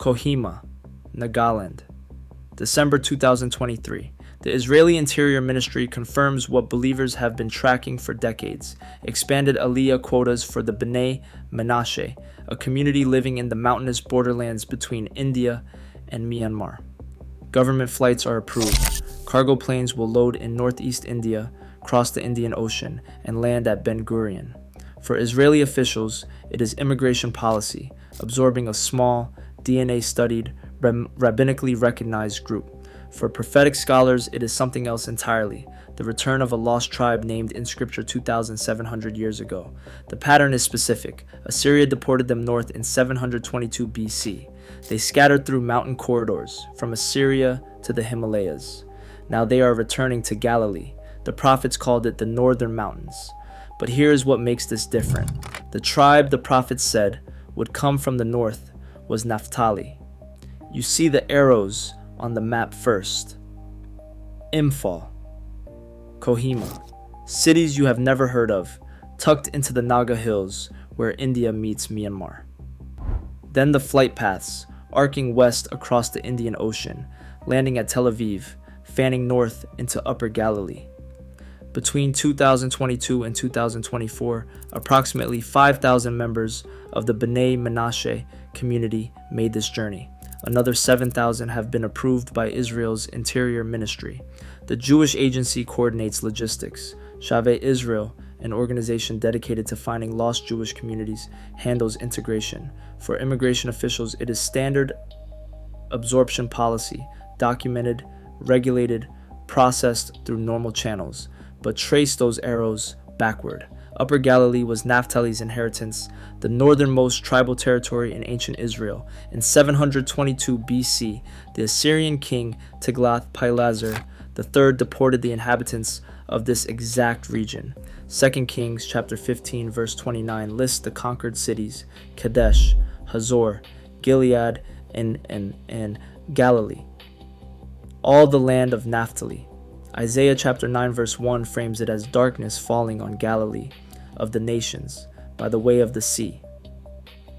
Kohima, Nagaland. December 2023. The Israeli Interior Ministry confirms what believers have been tracking for decades: expanded Aliyah quotas for the B'nai Menashe, a community living in the mountainous borderlands between India and Myanmar. Government flights are approved. Cargo planes will load in northeast India, cross the Indian Ocean, and land at Ben Gurion. For Israeli officials, it is immigration policy, absorbing a small, DNA-studied, rabbinically recognized group. For prophetic scholars, it is something else entirely: the return of a lost tribe named in Scripture 2,700 years ago. The pattern is specific. Assyria deported them north in 722 BC. They scattered through mountain corridors, from Assyria to the Himalayas. Now they are returning to Galilee. The prophets called it the Northern Mountains. But here is what makes this different. The tribe the prophets said would come from the north was Naphtali. You see the arrows on the map first. Imphal, Kohima, cities you have never heard of, tucked into the Naga Hills where India meets Myanmar. Then the flight paths, arcing west across the Indian Ocean, landing at Tel Aviv, fanning north into Upper Galilee. Between 2022 and 2024, approximately 5,000 members of the B'nai Menashe community made this journey. Another 7,000 have been approved by Israel's Interior Ministry. The Jewish agency coordinates logistics. Shavei Israel, an organization dedicated to finding lost Jewish communities, handles integration. For immigration officials, it is standard absorption policy, documented, regulated, processed through normal channels. But trace those arrows backward. Upper Galilee was Naphtali's inheritance, the northernmost tribal territory in ancient Israel. In 722 BC, the Assyrian king Tiglath-Pileser III deported the inhabitants of this exact region. 2 Kings chapter 15 verse 29 lists the conquered cities: Kadesh, Hazor, Gilead, and Galilee, all the land of Naphtali. Isaiah chapter 9 verse 1 frames it as darkness falling on Galilee of the nations by the way of the sea,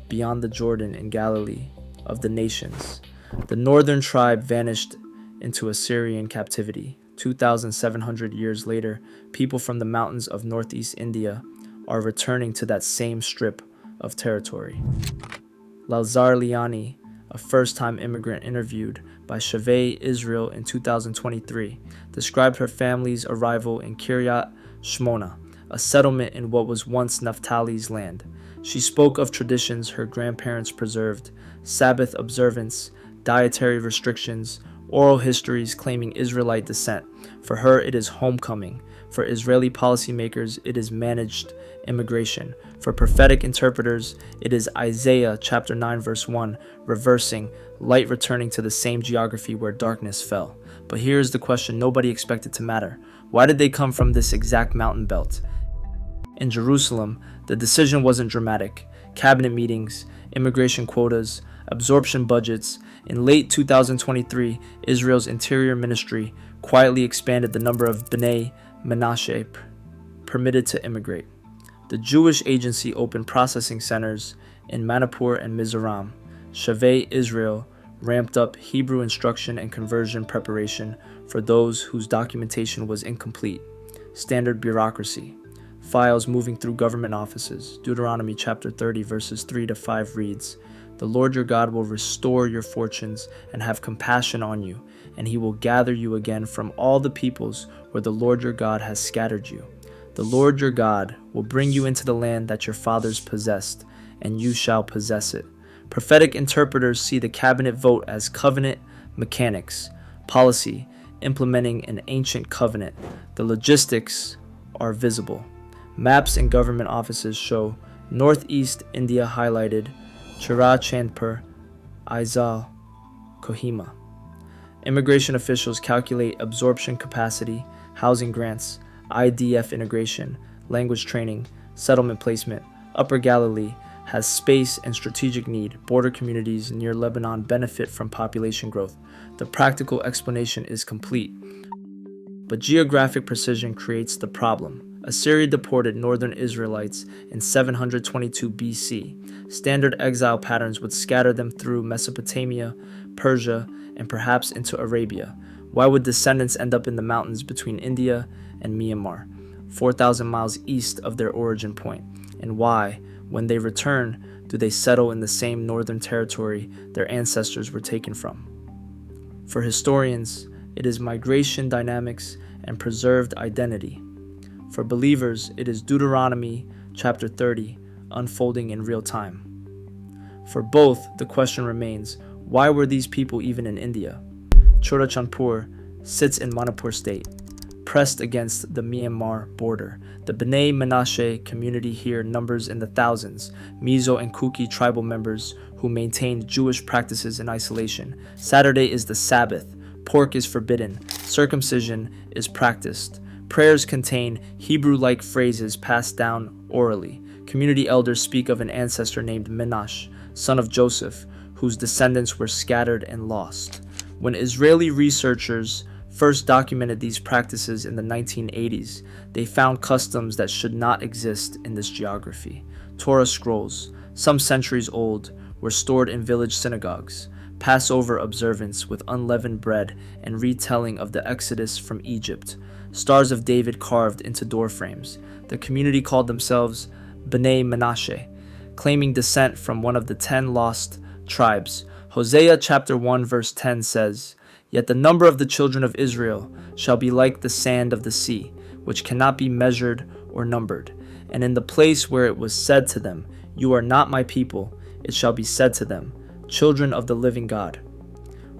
beyond the Jordan in Galilee of the nations. The northern tribe vanished into Assyrian captivity. 2,700 years later, people from the mountains of northeast India are returning to that same strip of territory. Lalzar Liani, a first-time immigrant interviewed by Shavei Israel in 2023, described her family's arrival in Kiryat Shmona, a settlement in what was once Naphtali's land. She spoke of traditions her grandparents preserved: Sabbath observance, dietary restrictions, oral histories claiming Israelite descent. For her, it is homecoming. For Israeli policymakers, it is managed immigration. For prophetic interpreters, it is Isaiah chapter 9 verse 1, reversing, light returning to the same geography where darkness fell. But here is the question nobody expected to matter. Why did they come from this exact mountain belt? In Jerusalem, the decision wasn't dramatic. Cabinet meetings, immigration quotas, absorption budgets. In late 2023, Israel's Interior Ministry quietly expanded the number of B'nai Menashe permitted to immigrate. The Jewish agency opened processing centers in Manipur and Mizoram. Shavei Israel ramped up Hebrew instruction and conversion preparation for those whose documentation was incomplete. Standard bureaucracy. Files moving through government offices. Deuteronomy chapter 30 verses 3 to 5 reads, "The Lord your God will restore your fortunes and have compassion on you, and he will gather you again from all the peoples where the Lord your God has scattered you. The Lord your God will bring you into the land that your fathers possessed, and you shall possess it." Prophetic interpreters see the cabinet vote as covenant mechanics, policy, implementing an ancient covenant. The logistics are visible. Maps in government offices show northeast India highlighted, Chirachandpur, Exile, Kohima. Immigration officials calculate absorption capacity, housing grants, IDF integration, language training, settlement placement. Upper Galilee has space and strategic need. Border communities near Lebanon benefit from population growth. The practical explanation is complete, but geographic precision creates the problem. Assyria deported northern Israelites in 722 BC. Standard exile patterns would scatter them through Mesopotamia, Persia, and perhaps into Arabia. Why would descendants end up in the mountains between India and Myanmar, 4,000 miles east of their origin point? And why, when they return, do they settle in the same northern territory their ancestors were taken from? For historians, it is migration dynamics and preserved identity. For believers, it is Deuteronomy chapter 30 unfolding in real time. For both, the question remains, why were these people even in India? Churachandpur sits in Manipur state, pressed against the Myanmar border. The B'nai Menashe community here numbers in the thousands, Mizo and Kuki tribal members who maintained Jewish practices in isolation. Saturday is the Sabbath. Pork is forbidden. Circumcision is practiced. Prayers contain Hebrew-like phrases passed down orally. Community elders speak of an ancestor named Menash, son of Joseph, whose descendants were scattered and lost. When Israeli researchers first documented these practices in the 1980s, they found customs that should not exist in this geography. Torah scrolls, some centuries old, were stored in village synagogues. Passover observance with unleavened bread and retelling of the Exodus from Egypt. Stars of David carved into doorframes. The community called themselves B'nai Menashe, claiming descent from one of the 10 lost tribes. Hosea chapter 1 verse 10 says, "Yet the number of the children of Israel shall be like the sand of the sea, which cannot be measured or numbered. And in the place where it was said to them, 'You are not my people,' it shall be said to them, 'Children of the living God.'"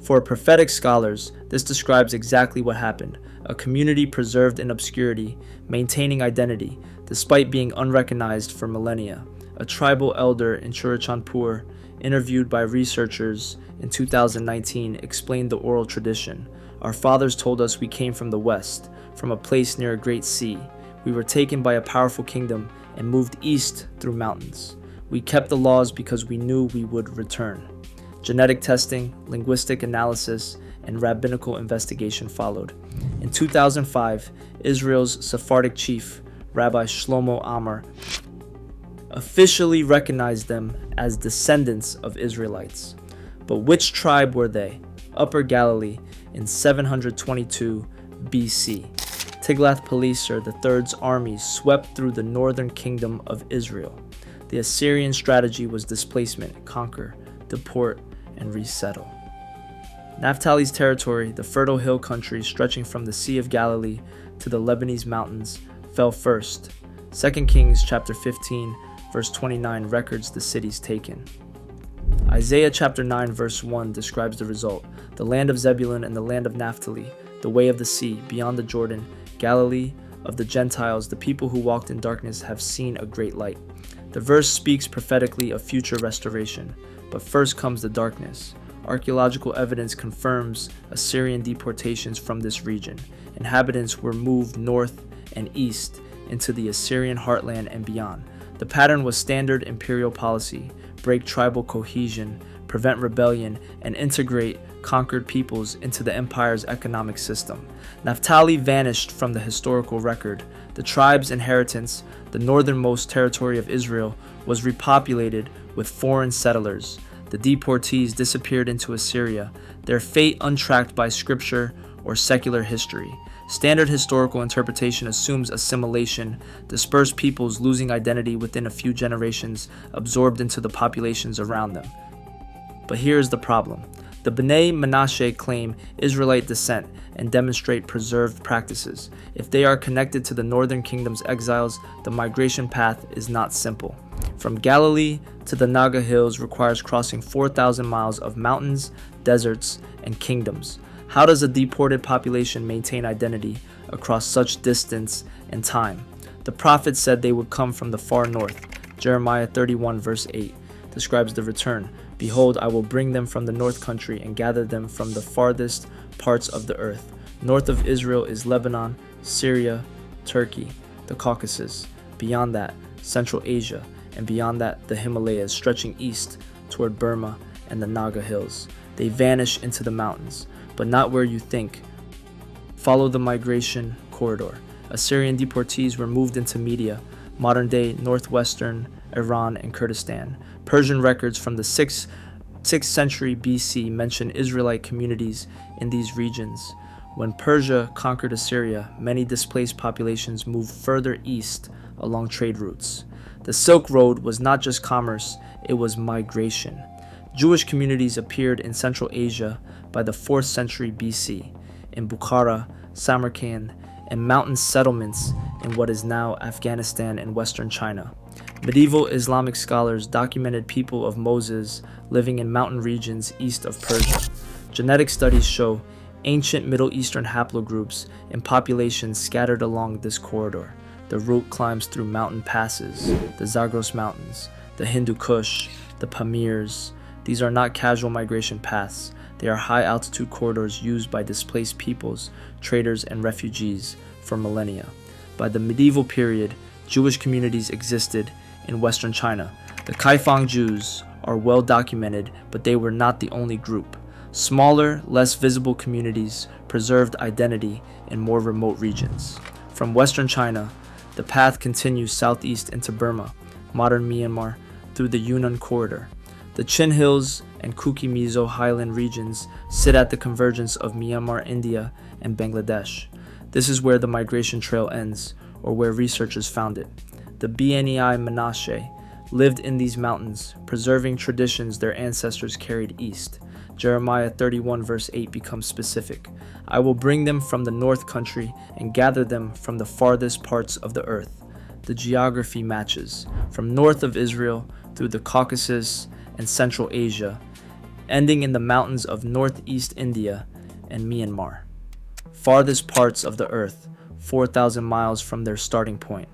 For prophetic scholars, this describes exactly what happened: a community preserved in obscurity, maintaining identity, despite being unrecognized for millennia. A tribal elder in Churachandpur, interviewed by researchers in 2019, explained the oral tradition. "Our fathers told us we came from the west, from a place near a great sea. We were taken by a powerful kingdom and moved east through mountains. We kept the laws because we knew we would return." Genetic testing, linguistic analysis, and rabbinical investigation followed. In 2005, Israel's Sephardic chief, Rabbi Shlomo Amar, officially recognized them as descendants of Israelites. But which tribe were they? Upper Galilee in 722 BC. Tiglath-Pileser III's armies swept through the northern kingdom of Israel. The Assyrian strategy was displacement, conquer, deport, and resettle. Naphtali's territory, the fertile hill country stretching from the Sea of Galilee to the Lebanese mountains, fell first. 2 Kings chapter 15 verse 29 records the cities taken. Isaiah chapter 9 verse 1 describes the result: "The land of Zebulun and the land of Naphtali, the way of the sea, beyond the Jordan, Galilee of the Gentiles, the people who walked in darkness have seen a great light." The verse speaks prophetically of future restoration, but first comes the darkness. Archaeological evidence confirms Assyrian deportations from this region. Inhabitants were moved north and east into the Assyrian heartland and beyond. The pattern was standard imperial policy: break tribal cohesion, prevent rebellion, and integrate conquered peoples into the empire's economic system. Naphtali vanished from the historical record. The tribe's inheritance, the northernmost territory of Israel, was repopulated with foreign settlers. The deportees disappeared into Assyria, their fate untracked by scripture or secular history. Standard historical interpretation assumes assimilation, dispersed peoples losing identity within a few generations, absorbed into the populations around them. But here's the problem. The B'nai Menashe claim Israelite descent and demonstrate preserved practices. If they are connected to the northern kingdom's exiles, the migration path is not simple. From Galilee to the Naga Hills requires crossing 4,000 miles of mountains, deserts, and kingdoms. How does a deported population maintain identity across such distance and time? The prophet said they would come from the far north. Jeremiah 31 verse 8 describes the return. "Behold, I will bring them from the north country and gather them from the farthest parts of the earth." North of Israel is Lebanon, Syria, Turkey, the Caucasus. Beyond that, Central Asia, and beyond that, the Himalayas stretching east toward Burma and the Naga Hills. They vanish into the mountains, but not where you think. Follow the migration corridor. Assyrian deportees were moved into Media, modern-day northwestern Iran and Kurdistan. Persian records from the 6th century BC mention Israelite communities in these regions. When Persia conquered Assyria, many displaced populations moved further east along trade routes. The Silk Road was not just commerce, it was migration. Jewish communities appeared in Central Asia by the 4th century BC, in Bukhara, Samarkand, and mountain settlements in what is now Afghanistan and western China. Medieval Islamic scholars documented people of Moses living in mountain regions east of Persia. Genetic studies show ancient Middle Eastern haplogroups and populations scattered along this corridor. The route climbs through mountain passes, the Zagros Mountains, the Hindu Kush, the Pamirs. These are not casual migration paths. They are high-altitude corridors used by displaced peoples, traders, and refugees for millennia. By the medieval period, Jewish communities existed in western China. The Kaifang Jews are well documented, but they were not the only group. Smaller, less visible communities preserved identity in more remote regions. From western China, the path continues southeast into Burma, modern Myanmar, through the Yunnan corridor. The Chin Hills and Kuki-Mizo highland regions sit at the convergence of Myanmar, India, and Bangladesh. This is where the migration trail ends, or where researchers found it. The Bni Menashe lived in these mountains, preserving traditions their ancestors carried east. Jeremiah 31 verse 8 becomes specific. I will bring them from the north country and gather them from the farthest parts of the earth. The geography matches, from north of Israel through the Caucasus and Central Asia, ending in the mountains of northeast India and Myanmar. Farthest parts of the earth, 4,000 miles from their starting point.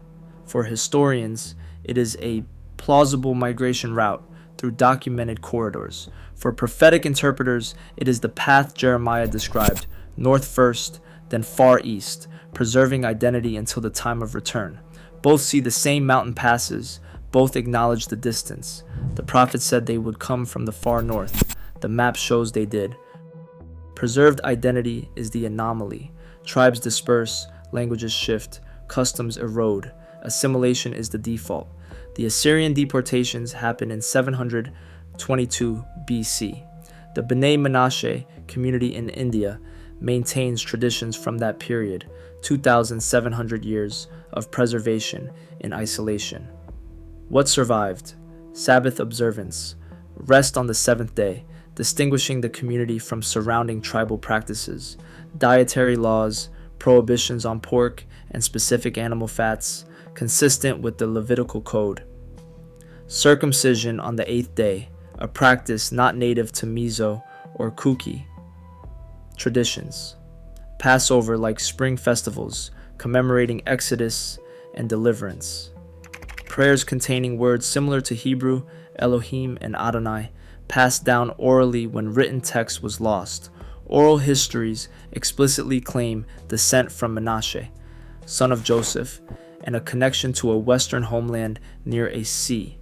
For historians, it is a plausible migration route through documented corridors. For prophetic interpreters, it is the path Jeremiah described, north first, then far east, preserving identity until the time of return. Both see the same mountain passes, both acknowledge the distance. The prophet said they would come from the far north. The map shows they did. Preserved identity is the anomaly. Tribes disperse, languages shift, customs erode. Assimilation is the default. The Assyrian deportations happened in 722 BC. The Bnei Menashe community in India maintains traditions from that period, 2,700 years of preservation in isolation. What survived? Sabbath observance, rest on the seventh day, distinguishing the community from surrounding tribal practices, dietary laws, prohibitions on pork and specific animal fats, consistent with the Levitical code. Circumcision on the 8th day, a practice not native to Mizo or Kuki. Traditions. Passover like spring festivals, commemorating Exodus and deliverance. Prayers containing words similar to Hebrew, Elohim, and Adonai, passed down orally when written text was lost. Oral histories explicitly claim descent from Menashe, son of Joseph, and a connection to a western homeland near a sea.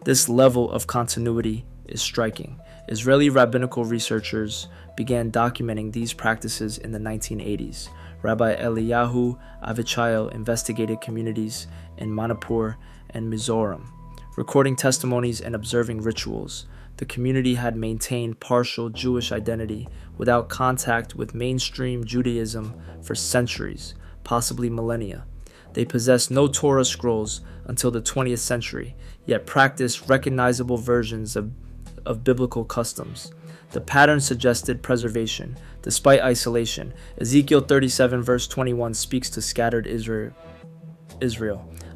This level of continuity is striking. Israeli rabbinical researchers began documenting these practices in the 1980s. Rabbi Eliyahu Avichayil investigated communities in Manipur and Mizoram, recording testimonies and observing rituals. The community had maintained partial Jewish identity without contact with mainstream Judaism for centuries, possibly millennia. They possessed no Torah scrolls until the 20th century, yet practiced recognizable versions of biblical customs. The pattern suggested preservation, despite isolation. Ezekiel 37 verse 21 speaks to scattered Israel.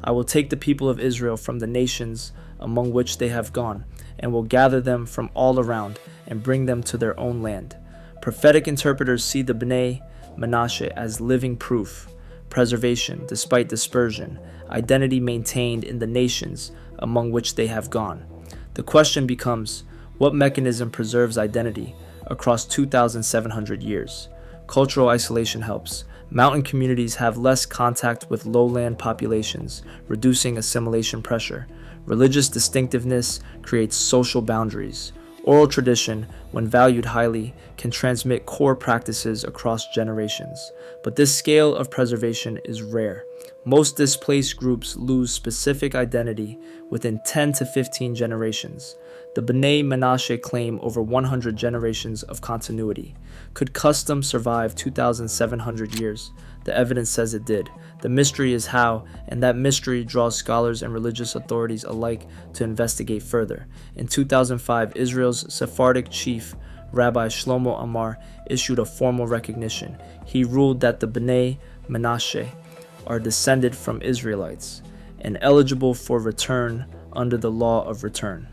I will take the people of Israel from the nations among which they have gone, and will gather them from all around, and bring them to their own land. Prophetic interpreters see the Bnei Menashe as living proof. Preservation despite dispersion, identity maintained in the nations among which they have gone. The question becomes, what mechanism preserves identity across 2,700 years? Cultural isolation helps. Mountain communities have less contact with lowland populations, reducing assimilation pressure. Religious distinctiveness creates social boundaries. Oral tradition when valued highly, can transmit core practices across generations. But this scale of preservation is rare. Most displaced groups lose specific identity within 10 to 15 generations. The B'nai Menashe claim over 100 generations of continuity. Could custom survive 2,700 years? The evidence says it did. The mystery is how, and that mystery draws scholars and religious authorities alike to investigate further. In 2005, Israel's Sephardic chief, Rabbi Shlomo Amar, issued a formal recognition. He ruled that the B'nai Menashe are descended from Israelites and eligible for return under the law of return.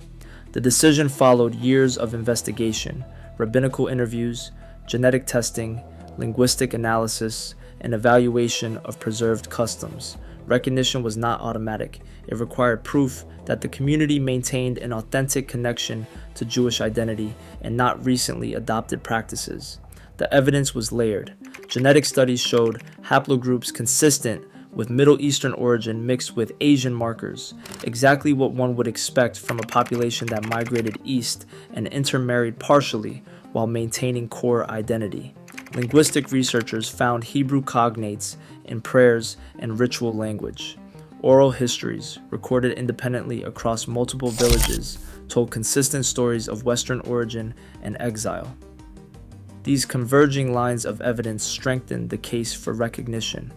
The decision followed years of investigation, rabbinical interviews, genetic testing, linguistic analysis, and evaluation of preserved customs. Recognition was not automatic. It required proof that the community maintained an authentic connection to Jewish identity and not recently adopted practices. The evidence was layered. Genetic studies showed haplogroups consistent with Middle Eastern origin mixed with Asian markers, exactly what one would expect from a population that migrated east and intermarried partially while maintaining core identity. Linguistic researchers found Hebrew cognates in prayers and ritual language. Oral histories, recorded independently across multiple villages, told consistent stories of Western origin and exile. These converging lines of evidence strengthened the case for recognition.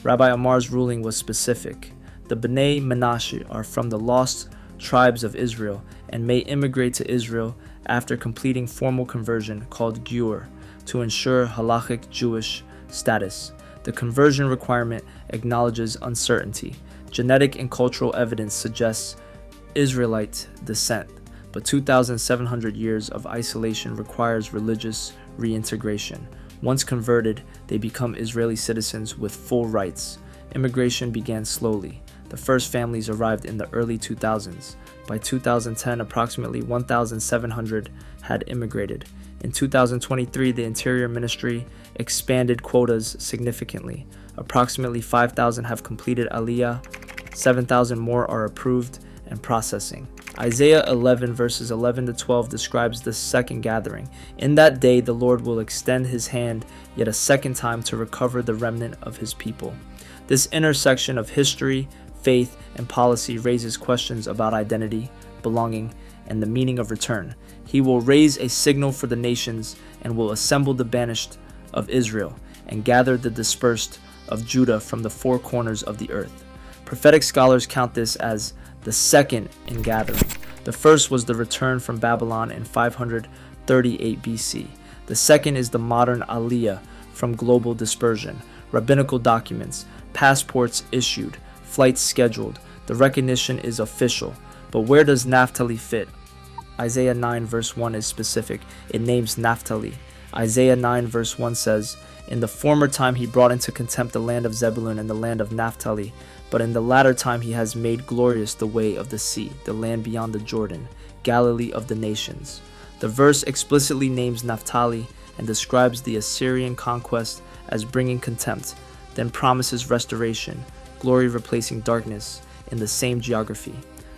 Rabbi Amar's ruling was specific. The B'nai Menashe are from the lost tribes of Israel and may immigrate to Israel after completing formal conversion called Giur to ensure halachic Jewish status. The conversion requirement acknowledges uncertainty. Genetic and cultural evidence suggests Israelite descent, but 2,700 years of isolation requires religious reintegration. Once converted, they become Israeli citizens with full rights. Immigration began slowly. The first families arrived in the early 2000s. By 2010, approximately 1,700 had immigrated. In 2023, the Interior Ministry expanded quotas significantly. Approximately 5,000 have completed Aliyah, 7,000 more are approved and processing. Isaiah 11 verses 11 to 12 describes the second gathering. In that day the Lord will extend his hand yet a second time to recover the remnant of his people. This intersection of history, faith, and policy raises questions about identity, belonging, and the meaning of return. He will raise a signal for the nations and will assemble the banished of Israel and gather the dispersed of Judah from the four corners of the earth. Prophetic scholars count this as the second in gathering. The first was the return from Babylon in 538 BC. The second is the modern Aliyah from global dispersion. Rabbinical documents, passports issued, flights scheduled. The recognition is official. But where does Naphtali fit? Isaiah 9 verse 1 is specific. It names Naphtali. Isaiah 9 verse 1 says, "In the former time he brought into contempt the land of Zebulun and the land of Naphtali, but in the latter time he has made glorious the way of the sea, the land beyond the Jordan, Galilee of the nations." The verse explicitly names Naphtali and describes the Assyrian conquest as bringing contempt, then promises restoration, glory replacing darkness in the same geography.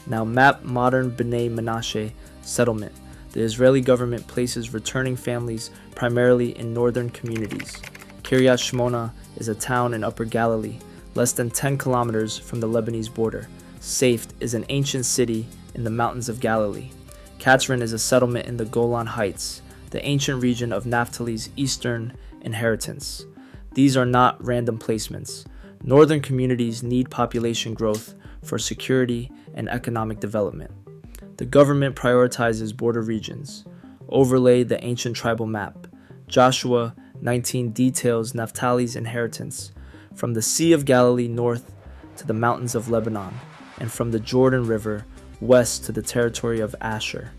Now map modern B'nai Menashe settlement. The Israeli government places returning families primarily in northern communities. Kiryat Shmona is a town in Upper Galilee, less than 10 kilometers from the Lebanese border. Safed is an ancient city in the mountains of Galilee. Katzrin is a settlement in the Golan Heights, the ancient region of Naphtali's eastern inheritance. These are not random placements. Northern communities need population growth for security and economic development. The government prioritizes border regions. Overlay the ancient tribal map. Joshua 19 details Naphtali's inheritance from the Sea of Galilee north to the mountains of Lebanon, and from the Jordan River west to the territory of Asher.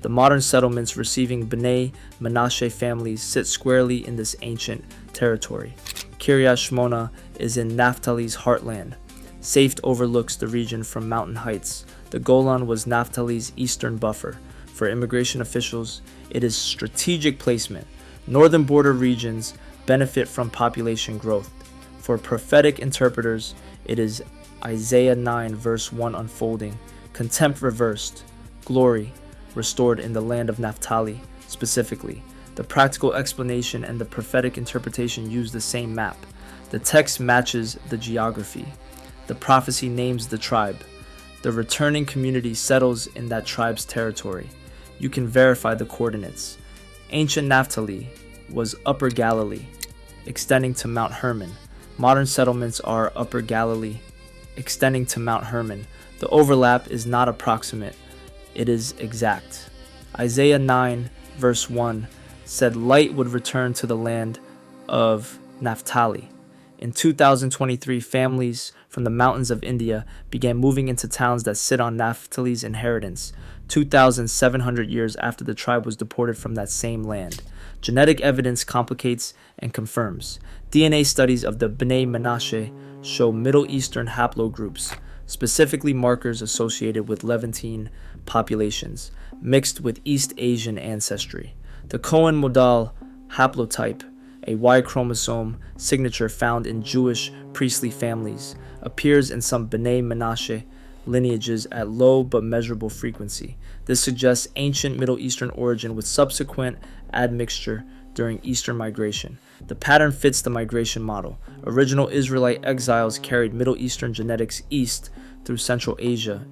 The modern settlements receiving B'nai Menashe families sit squarely in this ancient territory. Kiryat Shmona is in Naphtali's heartland. Safed overlooks the region from mountain heights. The Golan was Naphtali's eastern buffer. For immigration officials, it is strategic placement. Northern border regions benefit from population growth. For prophetic interpreters, it is Isaiah 9 verse 1 unfolding, contempt reversed, glory restored in the land of Naphtali, specifically. The practical explanation and the prophetic interpretation use the same map. The text matches the geography. The prophecy names the tribe. The returning community settles in that tribe's territory. You can verify the coordinates. Ancient Naphtali was Upper Galilee, extending to Mount Hermon. Modern settlements are Upper Galilee, extending to Mount Hermon. The overlap is not approximate, it is exact. Isaiah 9, verse 1 said light would return to the land of Naphtali. In 2023, families from the mountains of India began moving into towns that sit on Naphtali's inheritance, 2,700 years after the tribe was deported from that same land. Genetic evidence complicates and confirms. DNA studies of the Bnei Menashe show Middle Eastern haplogroups, specifically markers associated with Levantine populations, mixed with East Asian ancestry. The Cohen modal haplotype, a Y chromosome signature found in Jewish priestly families, appears in some Bnei Menashe lineages at low but measurable frequency. This suggests ancient Middle Eastern origin with subsequent admixture during Eastern migration. The pattern fits the migration model. Original Israelite exiles carried Middle Eastern genetics east through Central Asia,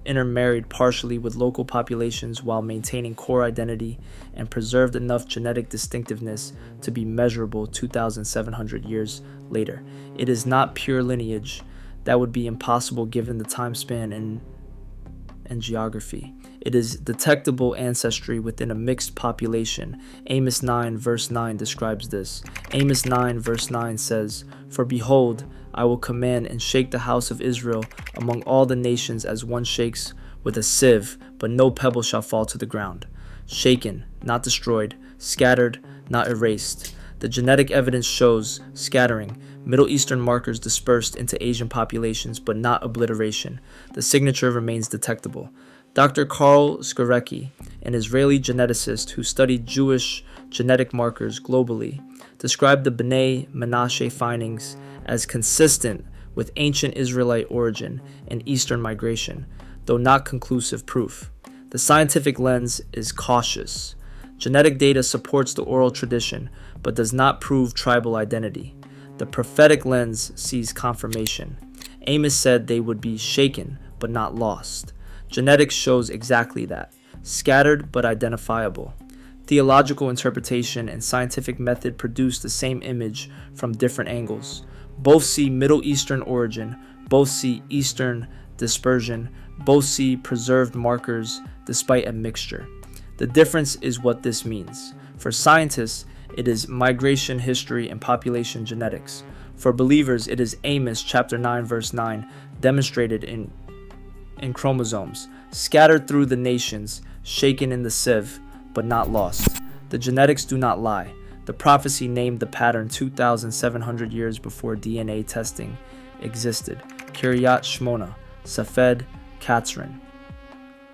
intermarried partially with local populations while maintaining core identity, and preserved enough genetic distinctiveness to be measurable 2,700 years later. It is not pure lineage. That would be impossible given the time span and geography. It is detectable ancestry within a mixed population. Amos 9 verse 9 describes this. Amos 9 verse 9 says, "For behold, I will command and shake the house of Israel among all the nations as one shakes with a sieve, but no pebble shall fall to the ground." Shaken, not destroyed. Scattered, not erased. The genetic evidence shows scattering. Middle Eastern markers dispersed into Asian populations, but not obliteration. The signature remains detectable. Dr. Karl Skorecki, an Israeli geneticist who studied Jewish genetic markers globally, described the Bnei Menashe findings as consistent with ancient Israelite origin and Eastern migration, though not conclusive proof. The scientific lens is cautious. Genetic data supports the oral tradition, but does not prove tribal identity. The prophetic lens sees confirmation. Amos said they would be shaken, but not lost. Genetics shows exactly that. Scattered, but identifiable. Theological interpretation and scientific method produce the same image from different angles. Both see Middle Eastern origin, both see Eastern dispersion, both see preserved markers despite a mixture. The difference is what this means. For scientists, it is migration history and population genetics. For believers, it is Amos chapter 9 verse 9 demonstrated in chromosomes, scattered through the nations, shaken in the sieve, but not lost. The genetics do not lie. The prophecy named the pattern 2,700 years before DNA testing existed. Kiryat Shmona, Safed, Katzrin.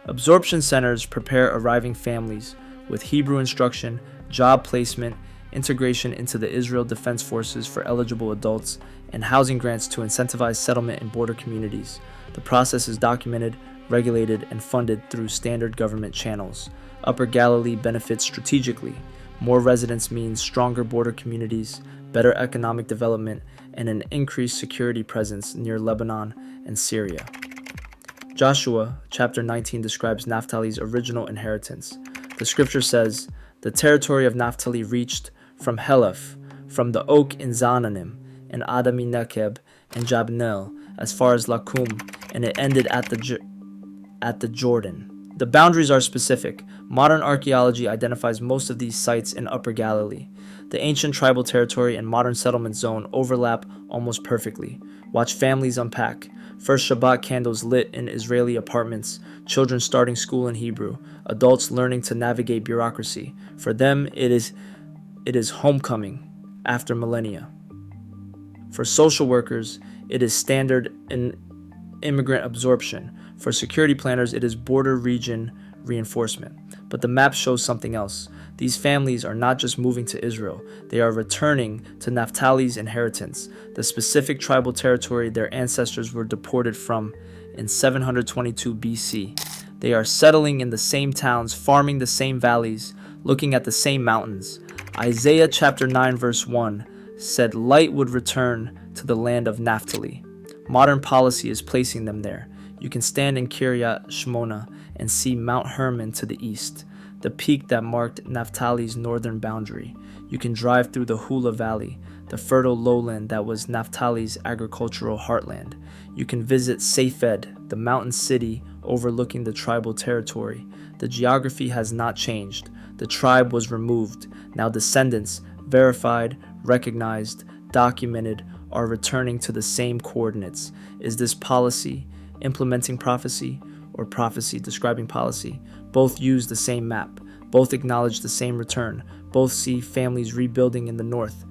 Absorption centers prepare arriving families with Hebrew instruction, job placement, integration into the Israel Defense Forces for eligible adults, and housing grants to incentivize settlement in border communities. The process is documented, regulated, and funded through standard government channels. Upper Galilee benefits strategically. More residents means stronger border communities, better economic development, and an increased security presence near Lebanon and Syria. Joshua chapter 19 describes Naphtali's original inheritance. The scripture says, "The territory of Naphtali reached from Heleph, from the oak in Zaananim, and Adami Nekeb, and Jabnel, as far as Lakum, and it ended at the Jordan." The boundaries are specific. Modern archaeology identifies most of these sites in Upper Galilee. The ancient tribal territory and modern settlement zone overlap almost perfectly. Watch families unpack. First Shabbat candles lit in Israeli apartments, children starting school in Hebrew, adults learning to navigate bureaucracy. For them, it is homecoming after millennia. For social workers, it is standard in immigrant absorption. For security planners, it is border region reinforcement. But the map shows something else. These families are not just moving to Israel, they are returning to Naphtali's inheritance, the specific tribal territory their ancestors were deported from in 722 BC. They are settling in the same towns, farming the same valleys, looking at the same mountains. Isaiah chapter 9 verse 1 said light would return to the land of Naphtali. Modern policy is placing them there. You can stand in Kiryat Shmona and see Mount Hermon to the east, the peak that marked Naphtali's northern boundary. You can drive through the Hula Valley, the fertile lowland that was Naphtali's agricultural heartland. You can visit Safed, the mountain city overlooking the tribal territory. The geography has not changed. The tribe was removed. Now descendants, verified, recognized, documented, are returning to the same coordinates. Is this policy implementing prophecy, or prophecy describing policy? Both use the same map. Both acknowledge the same return. Both see families rebuilding in the north.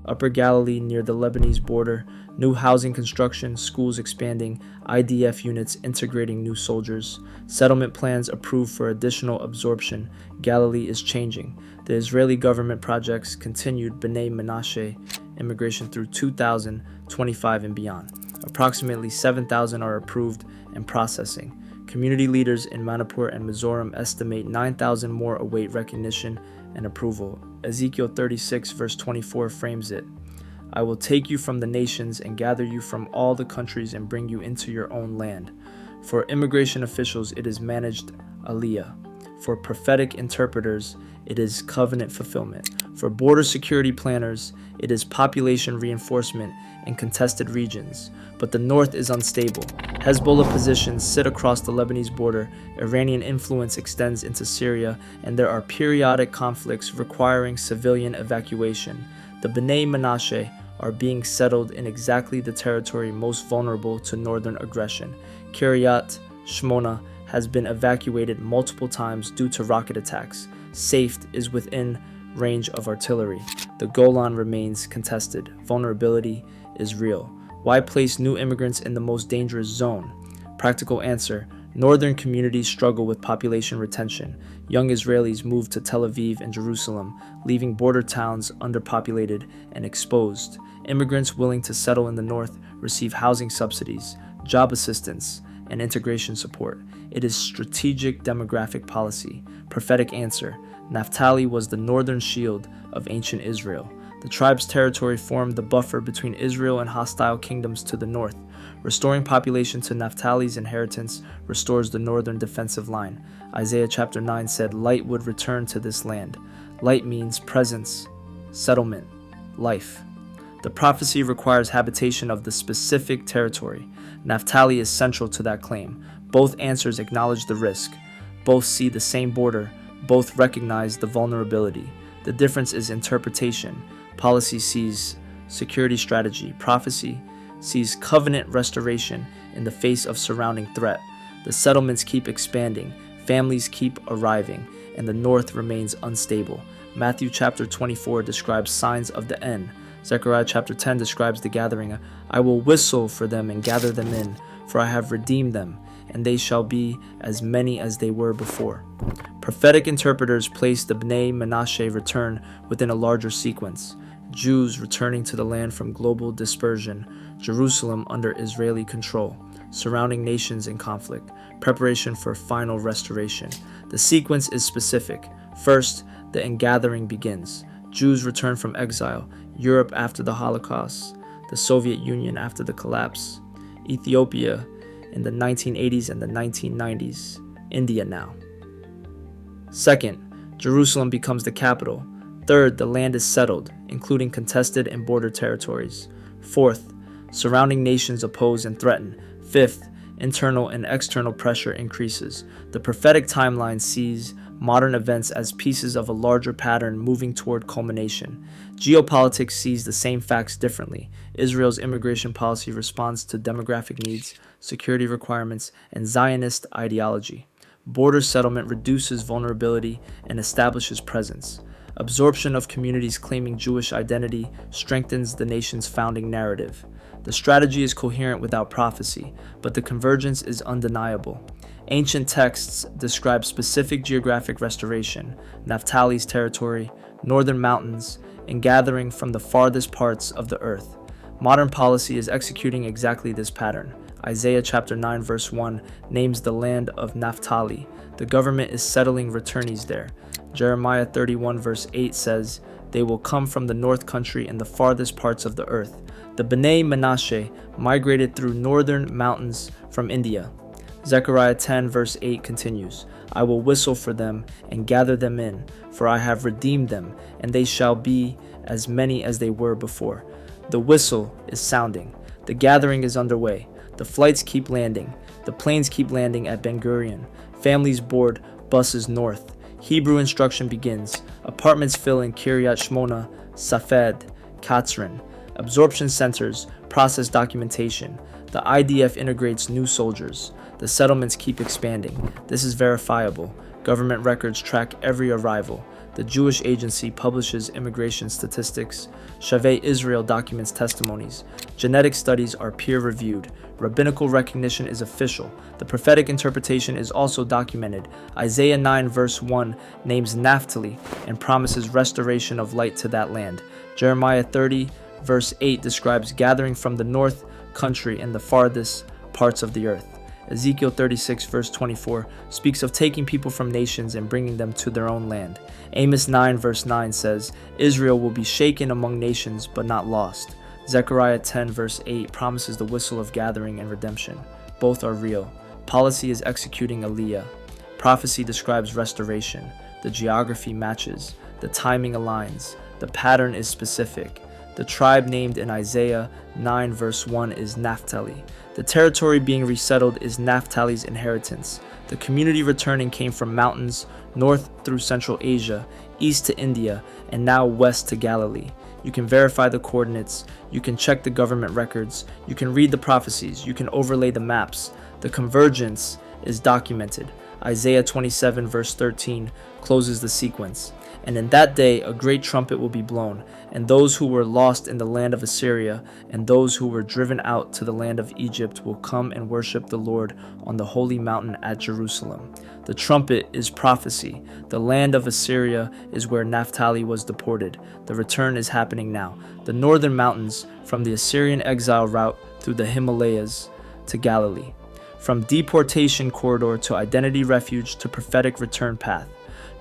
Upper Galilee near the Lebanese border, new housing construction, schools expanding, IDF units integrating new soldiers, settlement plans approved for additional absorption. Galilee is changing. The Israeli government projects continued B'nai Menashe immigration through 2025 and beyond. Approximately 7,000 are approved and processing. Community leaders in Manipur and Mizoram estimate 9,000 more await recognition and approval. Ezekiel 36 verse 24 frames it. I will take you from the nations and gather you from all the countries and bring you into your own land. For immigration officials, it is managed aliyah. For prophetic interpreters, it is covenant fulfillment. For border security planners, it is population reinforcement in contested regions. But the north is unstable. Hezbollah positions sit across the Lebanese border, Iranian influence extends into Syria, and there are periodic conflicts requiring civilian evacuation. The B'nai Menashe are being settled in exactly the territory most vulnerable to northern aggression. Kiryat Shmona has been evacuated multiple times due to rocket attacks. Safed is within range of artillery. The Golan remains contested. Vulnerability is real. Why place new immigrants in the most dangerous zone? Practical answer: northern communities struggle with population retention. Young Israelis move to Tel Aviv and Jerusalem, leaving border towns underpopulated and exposed. Immigrants willing to settle in the north receive housing subsidies, job assistance, and integration support. It is strategic demographic policy. Prophetic answer: Naphtali was the northern shield of ancient Israel. The tribe's territory formed the buffer between Israel and hostile kingdoms to the north. Restoring population to Naphtali's inheritance restores the northern defensive line. Isaiah chapter 9 said light would return to this land. Light means presence, settlement, life. The prophecy requires habitation of the specific territory. Naphtali is central to that claim. Both answers acknowledge the risk. Both see the same border. Both recognize the vulnerability. The difference is interpretation. Policy sees security strategy. Prophecy sees covenant restoration in the face of surrounding threat. The settlements keep expanding. Families keep arriving. And the north remains unstable. Matthew chapter 24 describes signs of the end. Zechariah chapter 10 describes the gathering. I will whistle for them and gather them in, for I have redeemed them, and they shall be as many as they were before. Prophetic interpreters place the B'nai Menashe return within a larger sequence. Jews returning to the land from global dispersion, Jerusalem under Israeli control, surrounding nations in conflict, preparation for final restoration. The sequence is specific. First, the ingathering begins. Jews return from exile, Europe after the Holocaust, the Soviet Union after the collapse, Ethiopia in the 1980s and the 1990s, India now. Second, Jerusalem becomes the capital. Third, the land is settled, including contested and border territories. Fourth, surrounding nations oppose and threaten. Fifth, internal and external pressure increases. The prophetic timeline sees modern events as pieces of a larger pattern moving toward culmination. Geopolitics sees the same facts differently. Israel's immigration policy responds to demographic needs, security requirements, and Zionist ideology. Border settlement reduces vulnerability and establishes presence. Absorption of communities claiming Jewish identity strengthens the nation's founding narrative. The strategy is coherent without prophecy, but the convergence is undeniable. Ancient texts describe specific geographic restoration, Naphtali's territory, northern mountains, and gathering from the farthest parts of the earth. Modern policy is executing exactly this pattern. Isaiah chapter 9 verse 1 names the land of Naphtali. The government is settling returnees there. Jeremiah 31 verse 8 says, "They will come from the north country and the farthest parts of the earth." The B'nai Menashe migrated through northern mountains from India. Zechariah 10 verse 8 continues, "I will whistle for them and gather them in, for I have redeemed them, and they shall be as many as they were before." The whistle is sounding. The gathering is underway. The flights keep landing. The planes keep landing at Ben Gurion. Families board buses north. Hebrew instruction begins. Apartments fill in Kiryat Shmona, Safed, Katzrin. Absorption centers process documentation. The IDF integrates new soldiers. The settlements keep expanding. This is verifiable. Government records track every arrival. The Jewish Agency publishes immigration statistics. Shavei Israel documents testimonies. Genetic studies are peer-reviewed. Rabbinical recognition is official. The prophetic interpretation is also documented. Isaiah 9 verse 1 names Naphtali and promises restoration of light to that land. Jeremiah 30 verse 8 describes gathering from the north country and the farthest parts of the earth. Ezekiel 36 verse 24 speaks of taking people from nations and bringing them to their own land. Amos 9 verse 9 says, "Israel will be shaken among nations but not lost." Zechariah 10 verse 8 promises the whistle of gathering and redemption. Both are real. Policy is executing Aliyah. Prophecy describes restoration. The geography matches. The timing aligns. The pattern is specific. The tribe named in Isaiah 9 verse 1 is Naphtali. The territory being resettled is Naphtali's inheritance. The community returning came from mountains, north through Central Asia, east to India, and now west to Galilee. You can verify the coordinates, you can check the government records, you can read the prophecies, you can overlay the maps. The convergence is documented. Isaiah 27 verse 13 closes the sequence. "And in that day a great trumpet will be blown, and those who were lost in the land of Assyria and those who were driven out to the land of Egypt will come and worship the Lord on the holy mountain at Jerusalem." The trumpet is prophecy. The land of Assyria is where Naphtali was deported. The return is happening now. The northern mountains from the Assyrian exile route through the Himalayas to Galilee. From deportation corridor to identity refuge to prophetic return path.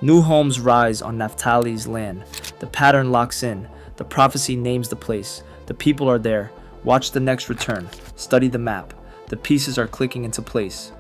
New homes rise on Naphtali's land. The pattern locks in. The prophecy names the place. The people are there. Watch the next return. Study the map. The pieces are clicking into place.